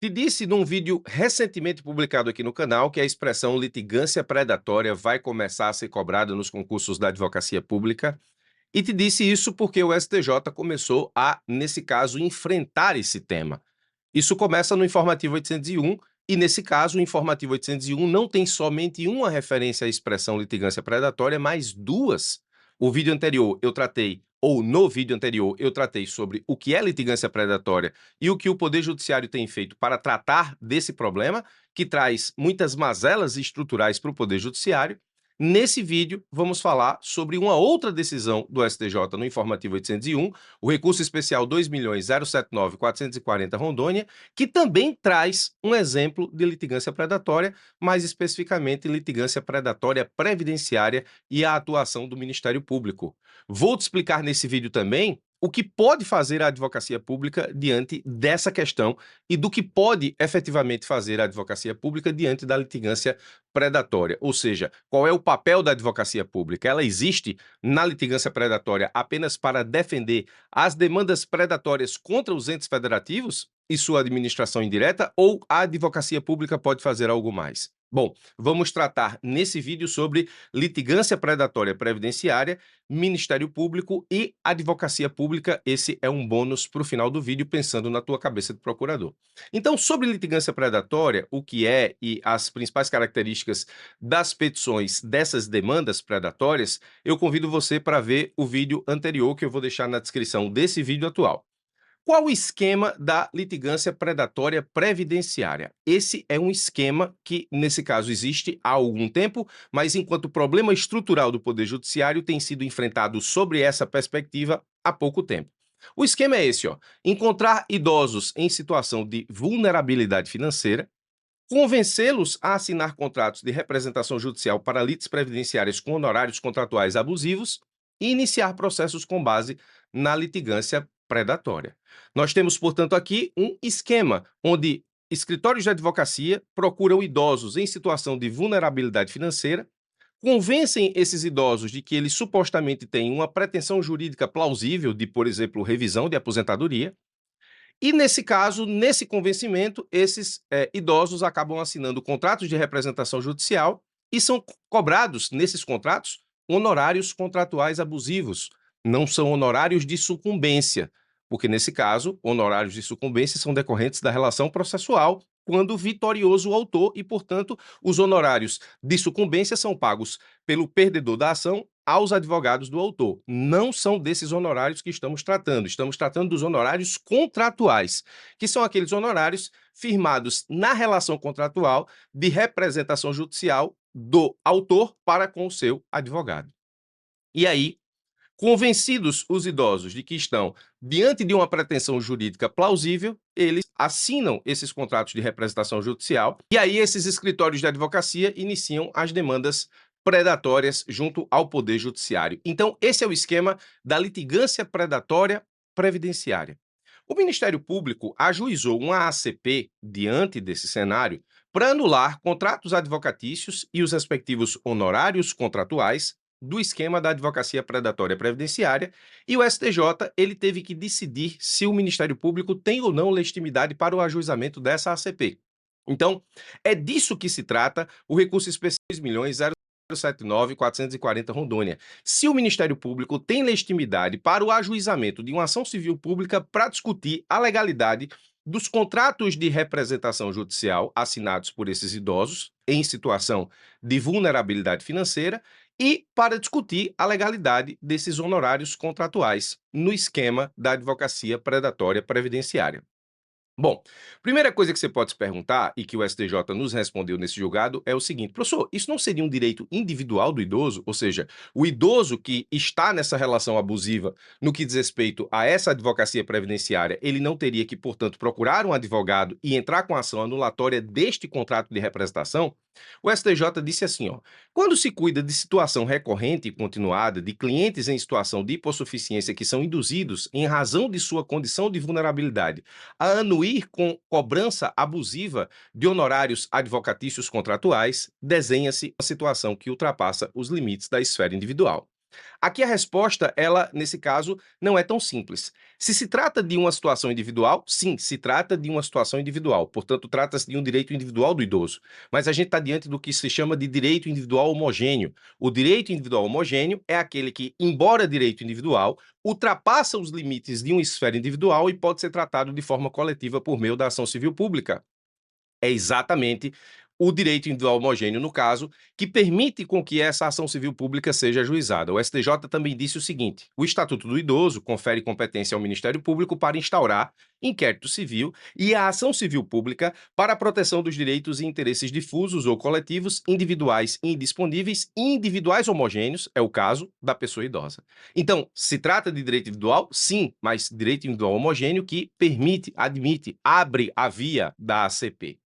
Te disse num vídeo recentemente publicado aqui no canal que a expressão litigância predatória vai começar a ser cobrada nos concursos da advocacia pública, e te disse isso porque o STJ começou a, nesse caso, enfrentar esse tema. Isso começa no informativo 801 e, nesse caso, o informativo 801 não tem somente uma referência à expressão litigância predatória, mas duas. O vídeo anterior eu tratei, ou no vídeo anterior eu tratei sobre o que é litigância predatória e o que o Poder Judiciário tem feito para tratar desse problema, que traz muitas mazelas estruturais para o Poder Judiciário. Nesse vídeo, vamos falar sobre uma outra decisão do STJ no informativo 801, o recurso especial 2.079.440 Rondônia, que também traz um exemplo de litigância predatória, mais especificamente litigância predatória previdenciária e a atuação do Ministério Público. Vou te explicar nesse vídeo também o que pode fazer a advocacia pública diante dessa questão e do que pode efetivamente fazer a advocacia pública diante da litigância predatória. Ou seja, qual é o papel da advocacia pública? Ela existe na litigância predatória apenas para defender as demandas predatórias contra os entes federativos e sua administração indireta, ou a advocacia pública pode fazer algo mais? Bom, vamos tratar nesse vídeo sobre litigância predatória previdenciária, Ministério Público e advocacia pública. Esse é um bônus para o final do vídeo, pensando na tua cabeça de procurador. Então, sobre litigância predatória, o que é e as principais características das petições dessas demandas predatórias, eu convido você para ver o vídeo anterior que eu vou deixar na descrição desse vídeo atual. Qual o esquema da litigância predatória previdenciária? Esse é um esquema que, nesse caso, existe há algum tempo, mas enquanto problema estrutural do Poder Judiciário tem sido enfrentado sobre essa perspectiva há pouco tempo. O esquema é esse, ó: encontrar idosos em situação de vulnerabilidade financeira, convencê-los a assinar contratos de representação judicial para lides previdenciárias com honorários contratuais abusivos e iniciar processos com base na litigância predatória. Nós temos, portanto, aqui um esquema onde escritórios de advocacia procuram idosos em situação de vulnerabilidade financeira, convencem esses idosos de que eles supostamente têm uma pretensão jurídica plausível de, por exemplo, revisão de aposentadoria, e, nesse caso, nesse convencimento, esses idosos acabam assinando contratos de representação judicial e são cobrados, nesses contratos, honorários contratuais abusivos. Não são honorários de sucumbência, porque, nesse caso, honorários de sucumbência são decorrentes da relação processual, quando vitorioso o autor e, portanto, os honorários de sucumbência são pagos pelo perdedor da ação aos advogados do autor. Não são desses honorários que estamos tratando dos honorários contratuais, que são aqueles honorários firmados na relação contratual de representação judicial do autor para com o seu advogado. E aí, convencidos os idosos de que estão diante de uma pretensão jurídica plausível, eles assinam esses contratos de representação judicial e aí esses escritórios de advocacia iniciam as demandas predatórias junto ao Poder Judiciário. Então, esse é o esquema da litigância predatória previdenciária. O Ministério Público ajuizou uma ACP diante desse cenário para anular contratos advocatícios e os respectivos honorários contratuais do esquema da advocacia predatória previdenciária, e o STJ ele teve que decidir se o Ministério Público tem ou não legitimidade para o ajuizamento dessa ACP. Então, é disso que se trata o recurso especial 2.079.440 Rondônia. Se o Ministério Público tem legitimidade para o ajuizamento de uma ação civil pública para discutir a legalidade dos contratos de representação judicial assinados por esses idosos em situação de vulnerabilidade financeira e para discutir a legalidade desses honorários contratuais no esquema da advocacia predatória previdenciária. Bom, primeira coisa que você pode se perguntar, e que o STJ nos respondeu nesse julgado, é o seguinte: professor, isso não seria um direito individual do idoso? Ou seja, o idoso que está nessa relação abusiva no que diz respeito a essa advocacia previdenciária, ele não teria que, portanto, procurar um advogado e entrar com a ação anulatória deste contrato de representação? O STJ disse assim, ó: quando se cuida de situação recorrente e continuada de clientes em situação de hipossuficiência que são induzidos, em razão de sua condição de vulnerabilidade, a anuir com cobrança abusiva de honorários advocatícios contratuais, desenha-se uma situação que ultrapassa os limites da esfera individual. Aqui a resposta, ela, nesse caso, não é tão simples. Se trata de uma situação individual, sim, se trata de uma situação individual. Portanto, trata-se de um direito individual do idoso. Mas a gente está diante do que se chama de direito individual homogêneo. O direito individual homogêneo é aquele que, embora direito individual, ultrapassa os limites de uma esfera individual e pode ser tratado de forma coletiva por meio da ação civil pública. É exatamente o direito individual homogêneo, no caso, que permite com que essa ação civil pública seja ajuizada. O STJ também disse o seguinte: o Estatuto do Idoso confere competência ao Ministério Público para instaurar inquérito civil e a ação civil pública para a proteção dos direitos e interesses difusos ou coletivos, individuais e indisponíveis e individuais homogêneos, é o caso da pessoa idosa. Então, se trata de direito individual? Sim, mas direito individual homogêneo que permite, admite, abre a via da ACP.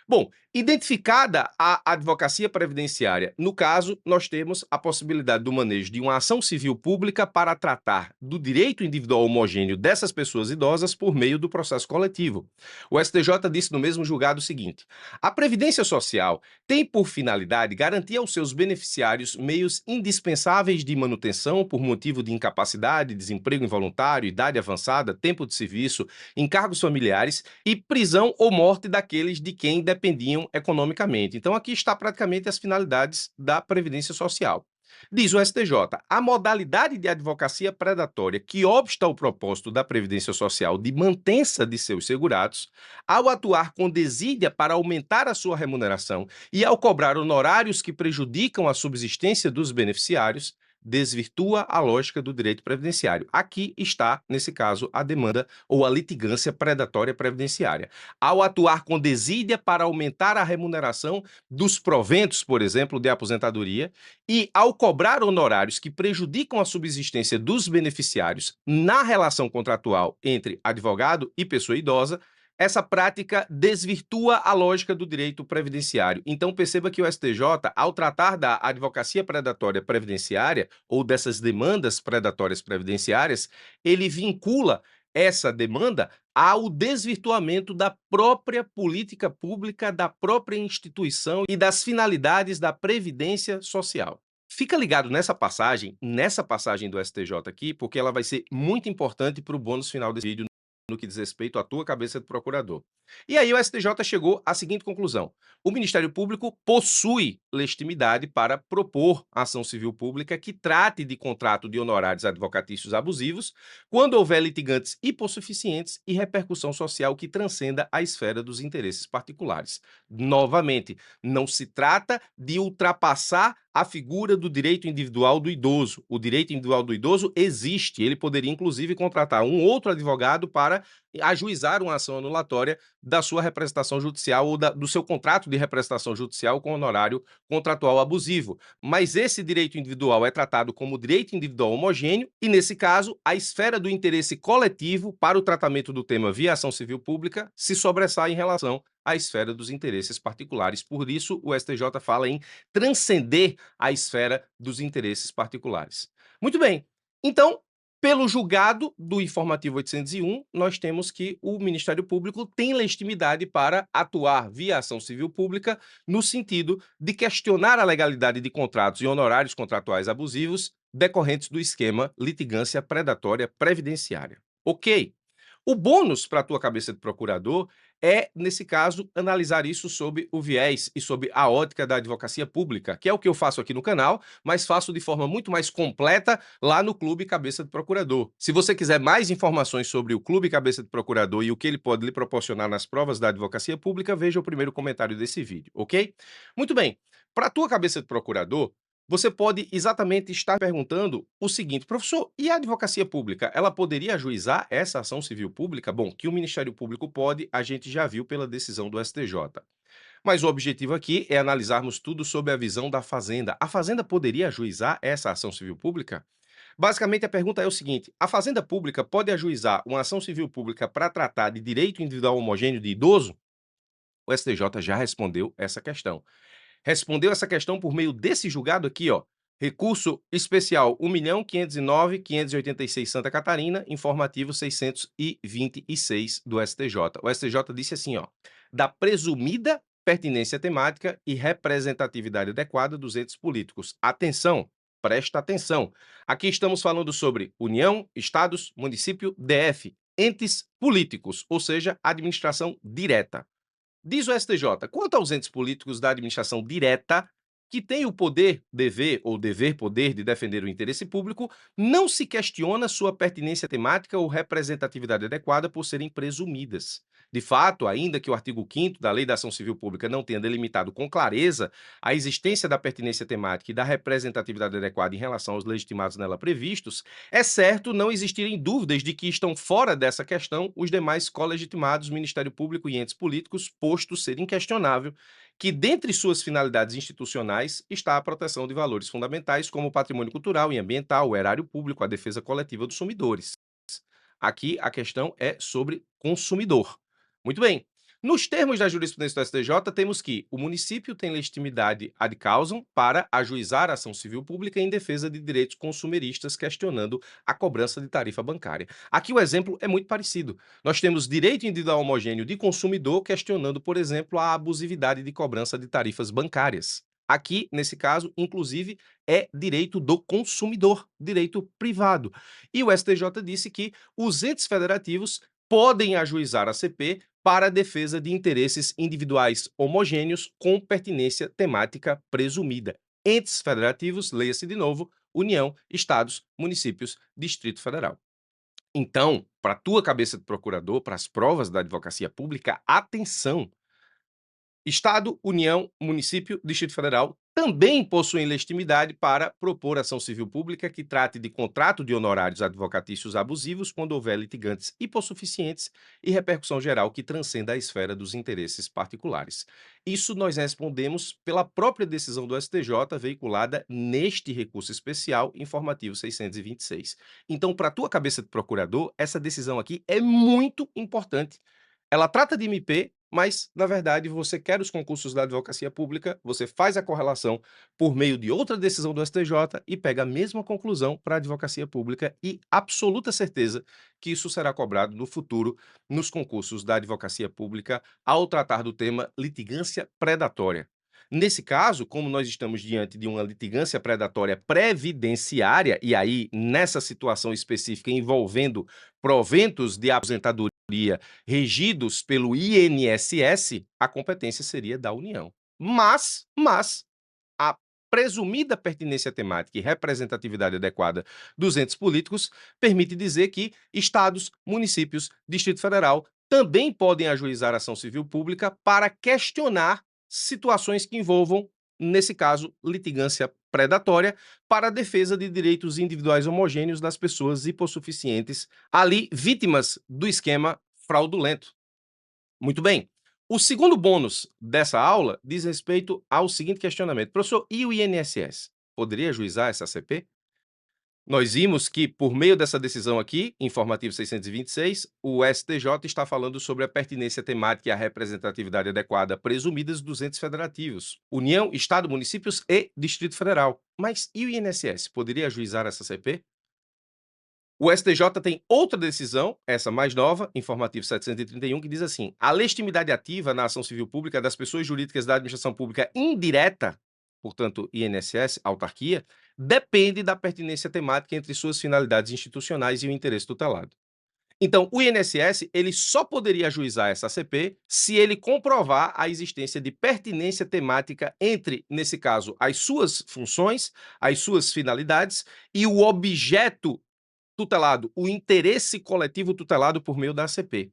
Bom, identificada a advocacia previdenciária, no caso, nós temos a possibilidade do manejo de uma ação civil pública para tratar do direito individual homogêneo dessas pessoas idosas por meio do processo coletivo. O STJ disse no mesmo julgado o seguinte: a Previdência Social tem por finalidade garantir aos seus beneficiários meios indispensáveis de manutenção por motivo de incapacidade, desemprego involuntário, idade avançada, tempo de serviço, encargos familiares e prisão ou morte daqueles de quem dependiam economicamente. Então, aqui está praticamente as finalidades da Previdência Social. Diz o STJ, a modalidade de advocacia predatória que obsta ao propósito da Previdência Social de mantença de seus segurados, ao atuar com desídia para aumentar a sua remuneração e ao cobrar honorários que prejudicam a subsistência dos beneficiários, desvirtua a lógica do direito previdenciário. Aqui está, nesse caso, a demanda ou a litigância predatória previdenciária. Ao atuar com desídia para aumentar a remuneração dos proventos, por exemplo, de aposentadoria, e ao cobrar honorários que prejudicam a subsistência dos beneficiários na relação contratual entre advogado e pessoa idosa, essa prática desvirtua a lógica do direito previdenciário. Então, perceba que o STJ, ao tratar da advocacia predatória previdenciária ou dessas demandas predatórias previdenciárias, ele vincula essa demanda ao desvirtuamento da própria política pública, da própria instituição e das finalidades da previdência social. Fica ligado nessa passagem do STJ aqui, porque ela vai ser muito importante para o bônus final desse vídeo no que diz respeito à tua cabeça de procurador. E aí o STJ chegou à seguinte conclusão: o Ministério Público possui legitimidade para propor ação civil pública que trate de contrato de honorários advocatícios abusivos quando houver litigantes hipossuficientes e repercussão social que transcenda a esfera dos interesses particulares. Novamente, não se trata de ultrapassar a figura do direito individual do idoso. O direito individual do idoso existe, ele poderia inclusive contratar um outro advogado para ajuizar uma ação anulatória da sua representação judicial ou do seu contrato de representação judicial com honorário contratual abusivo. Mas esse direito individual é tratado como direito individual homogêneo e, nesse caso, a esfera do interesse coletivo para o tratamento do tema via ação civil pública se sobressai em relação à esfera dos interesses particulares. Por isso, o STJ fala em transcender a esfera dos interesses particulares. Muito bem. Então, pelo julgado do informativo 801, nós temos que o Ministério Público tem legitimidade para atuar via ação civil pública no sentido de questionar a legalidade de contratos e honorários contratuais abusivos decorrentes do esquema litigância predatória previdenciária. Ok? O bônus para a tua cabeça de procurador é, nesse caso, analisar isso sob o viés e sob a ótica da advocacia pública, que é o que eu faço aqui no canal, mas faço de forma muito mais completa lá no Clube Cabeça de Procurador. Se você quiser mais informações sobre o Clube Cabeça de Procurador e o que ele pode lhe proporcionar nas provas da advocacia pública, veja o primeiro comentário desse vídeo, ok? Muito bem. Para a tua cabeça de procurador, você pode exatamente estar perguntando o seguinte: professor, e a advocacia pública, ela poderia ajuizar essa ação civil pública? Bom, que o Ministério Público pode, a gente já viu pela decisão do STJ. Mas o objetivo aqui é analisarmos tudo sob a visão da Fazenda. A Fazenda poderia ajuizar essa ação civil pública? Basicamente, a pergunta é o seguinte: a Fazenda Pública pode ajuizar uma ação civil pública para tratar de direito individual homogêneo de idoso? O STJ já respondeu essa questão. Respondeu essa questão por meio desse julgado aqui, ó. Recurso especial 1.509.586 Santa Catarina, informativo 626 do STJ. O STJ disse assim, ó: da presumida pertinência temática e representatividade adequada dos entes políticos. Atenção, Presta atenção. Aqui estamos falando sobre União, Estados, Município, DF, entes políticos, ou seja, administração direta. Diz o STJ, quanto aos entes políticos da administração direta, que têm o poder, dever ou dever-poder de defender o interesse público, não se questiona sua pertinência temática ou representatividade adequada por serem presumidas. De fato, ainda que o artigo 5º da Lei da Ação Civil Pública não tenha delimitado com clareza a existência da pertinência temática e da representatividade adequada em relação aos legitimados nela previstos, é certo não existirem dúvidas de que estão fora dessa questão os demais colegitimados, Ministério Público e entes políticos, posto ser inquestionável que, dentre suas finalidades institucionais, está a proteção de valores fundamentais como o patrimônio cultural e ambiental, o erário público, a defesa coletiva dos consumidores. Aqui a questão é sobre consumidor. Muito bem. Nos termos da jurisprudência do STJ, temos que o município tem legitimidade ad causam para ajuizar a ação civil pública em defesa de direitos consumeristas, questionando a cobrança de tarifa bancária. Aqui o exemplo é muito parecido. Nós temos direito individual homogêneo de consumidor questionando, por exemplo, a abusividade de cobrança de tarifas bancárias. Aqui, nesse caso, inclusive, é direito do consumidor, direito privado. E o STJ disse que os entes federativos podem ajuizar a CP para a defesa de interesses individuais homogêneos com pertinência temática presumida. Entes federativos, leia-se de novo, União, Estados, Municípios, Distrito Federal. Então, para a tua cabeça de procurador, para as provas da advocacia pública, atenção! Estado, União, Município, Distrito Federal também possuem legitimidade para propor ação civil pública que trate de contrato de honorários advocatícios abusivos quando houver litigantes hipossuficientes e repercussão geral que transcenda a esfera dos interesses particulares. Isso nós respondemos pela própria decisão do STJ veiculada neste recurso especial informativo 626. Então, para a tua cabeça de procurador, essa decisão aqui é muito importante. Ela trata de MP, mas, na verdade, você quer os concursos da advocacia pública, você faz a correlação por meio de outra decisão do STJ e pega a mesma conclusão para a advocacia pública e absoluta certeza que isso será cobrado no futuro nos concursos da advocacia pública ao tratar do tema litigância predatória. Nesse caso, como nós estamos diante de uma litigância predatória previdenciária, e aí, nessa situação específica envolvendo proventos de aposentadoria regidos pelo INSS, a competência seria da União. Mas a presumida pertinência temática e representatividade adequada dos entes políticos permite dizer que estados, municípios, Distrito Federal também podem ajuizar ação civil pública para questionar situações que envolvam, nesse caso, litigância predatória para a defesa de direitos individuais homogêneos das pessoas hipossuficientes, ali vítimas do esquema fraudulento. Muito bem. O segundo bônus dessa aula diz respeito ao seguinte questionamento. Professor, e o INSS? Poderia ajuizar essa CP? Nós vimos que, por meio dessa decisão aqui, informativo 626, o STJ está falando sobre a pertinência temática e a representatividade adequada presumidas dos entes federativos, União, Estado, municípios e Distrito Federal. Mas e o INSS? Poderia ajuizar essa CP? O STJ tem outra decisão, essa mais nova, informativo 731, que diz assim: a legitimidade ativa na ação civil pública das pessoas jurídicas da administração pública indireta, portanto, INSS, autarquia, depende da pertinência temática entre suas finalidades institucionais e o interesse tutelado. Então, o INSS, ele só poderia ajuizar essa CP se ele comprovar a existência de pertinência temática entre, nesse caso, as suas funções, as suas finalidades e o objeto tutelado, o interesse coletivo tutelado por meio da ACP.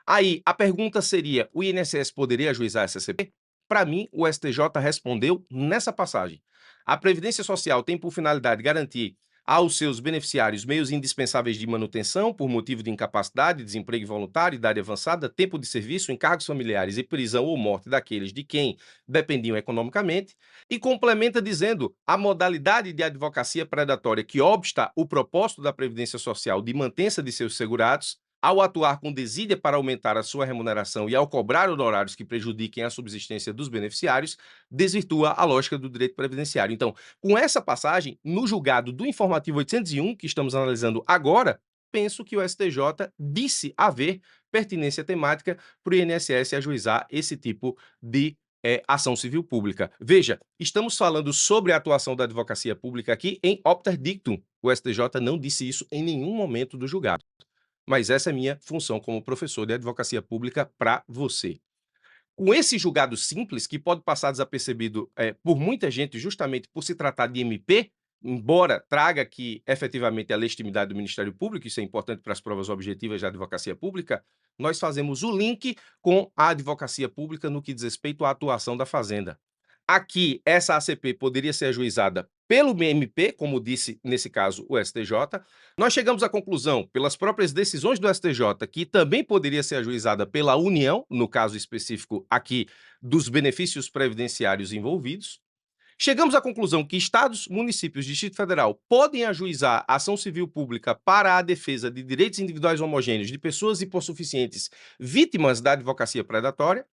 Aí, a pergunta seria: o INSS poderia ajuizar essa ACP? Para mim, o STJ respondeu nessa passagem. A Previdência Social tem por finalidade garantir aos seus beneficiários meios indispensáveis de manutenção por motivo de incapacidade, desemprego involuntário, idade avançada, tempo de serviço, encargos familiares e prisão ou morte daqueles de quem dependiam economicamente, e complementa dizendo: a modalidade de advocacia predatória que obsta o propósito da Previdência Social de mantença de seus segurados, ao atuar com desídia para aumentar a sua remuneração e ao cobrar honorários que prejudiquem a subsistência dos beneficiários, desvirtua a lógica do direito previdenciário. Então, com essa passagem, no julgado do informativo 801, que estamos analisando agora, penso que o STJ disse haver pertinência temática para o INSS ajuizar esse tipo de ação civil pública. Veja, estamos falando sobre a atuação da advocacia pública aqui em opter dictum. O STJ não disse isso em nenhum momento do julgado. Mas essa é minha função como professor de advocacia pública para você. Com esse julgado simples, que pode passar desapercebido por muita gente, justamente por se tratar de MP, embora traga aqui efetivamente a legitimidade do Ministério Público, isso é importante para as provas objetivas da advocacia pública, nós fazemos o link com a advocacia pública no que diz respeito à atuação da Fazenda. Aqui, essa ACP poderia ser ajuizada pelo MP, como disse nesse caso o STJ. Nós chegamos à conclusão, pelas próprias decisões do STJ, que também poderia ser ajuizada pela União, no caso específico aqui dos benefícios previdenciários envolvidos. Chegamos à conclusão que estados, municípios, Distrito Federal podem ajuizar ação civil pública para a defesa de direitos individuais homogêneos de pessoas hipossuficientes vítimas da advocacia predatória.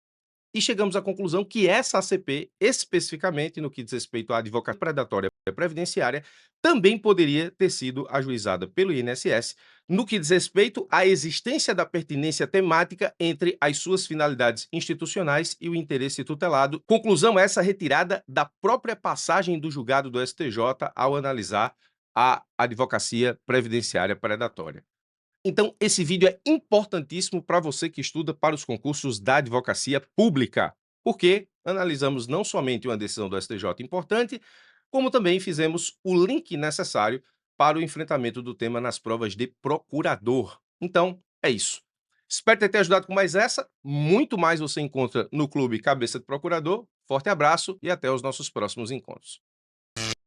E chegamos à conclusão que essa ACP, especificamente no que diz respeito à advocacia predatória previdenciária, também poderia ter sido ajuizada pelo INSS no que diz respeito à existência da pertinência temática entre as suas finalidades institucionais e o interesse tutelado. Conclusão essa retirada da própria passagem do julgado do STJ ao analisar a advocacia previdenciária predatória. Então, esse vídeo é importantíssimo para você que estuda para os concursos da advocacia pública, porque analisamos não somente uma decisão do STJ importante, como também fizemos o link necessário para o enfrentamento do tema nas provas de procurador. Então, é isso. Espero ter te ajudado com mais essa. Muito mais você encontra no Clube Cabeça de Procurador. Forte abraço e até os nossos próximos encontros.